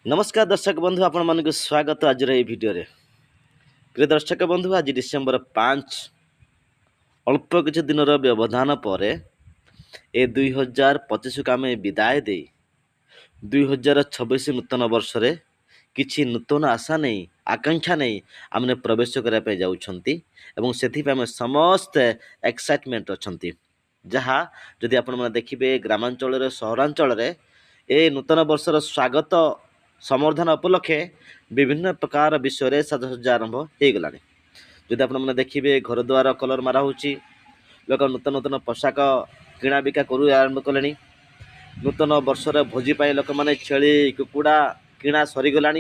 नमस्कार दर्शक बंधु आपण मानक स्वागत आज भिडियो प्रिय दर्शक बंधु आज डिसेम्बर 5 अल्प किसी दिन व्यवधान पर ए 2025 को आम विदाय दे 2026 नूतन वर्ष रे किछि नूतन आशा नहीं आकांक्षा नहीं आमने प्रवेश करने जाऊँ से समस्त एक्साइटमेंट अच्छा जहाँ जदि आपण मैंने देखिए ग्रामांचल सहरांचल ए नूतन वर्षर स्वागत समर्धन उपलक्षे विभिन्न प्रकार विषय साजसज्जा आरंभ हो गला जदि आपण मैंने देखिए घर द्वार कलर मारा होची लोक नूतन नूतन पोशाक किणा बिका करू आरंभ कले नूतन वर्षर भोजी पाई लोक मैंने छेली कुकुड़ा किणा सरीगला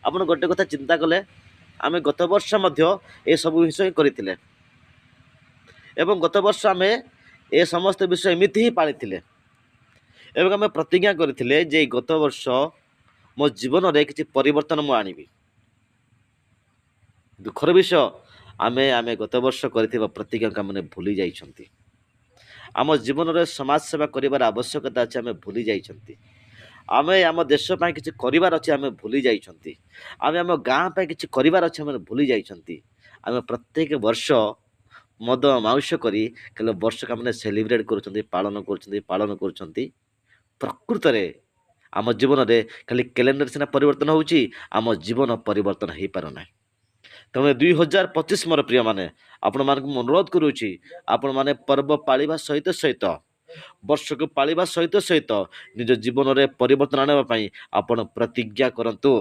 आपण गोटे कथा चिंता कले आम गत वर्ष ए सब विषय करते एवं गत वर्ष आम ए समस्त विषय एमती ही पाली एवं आम प्रतिज्ञा करते जे गत वर्ष मो जीवन में किसी परिवर्तन मु आनिबी दुखर विषय आमे आमे गत वर्ष कर प्रतिज्ञा को मैंने भूली जाइछंती आम जीवन में समाज सेवा करिवार आवश्यकता अच्छे आम भूली जाइछंती आमे आम देश पे किसी करिवार अच्छे आम भूली जाइछंती आमे आम गाँ पे किसी करिवार अच्छे आम भूली जाइछंती आमे प्रत्येक वर्ष मद माउस करी केवल वर्ष का मैंने सेलिब्रेट करुछंती पालन करुछंती प्रकृत रे आम जीवन में खाली कैलेंडर सीना परिवर्तन होउची आम जीवन परिवर्तन हो पारना तेणु 2025 मोर प्रिय माने आपण मानक अनुरोध करुच्ची आपण माने पर्व पालिबा सहित सहित वर्ष को पालिबा सहित सहित निज जीवन में परिवर्तन आने आपण प्रतिज्ञा करंतु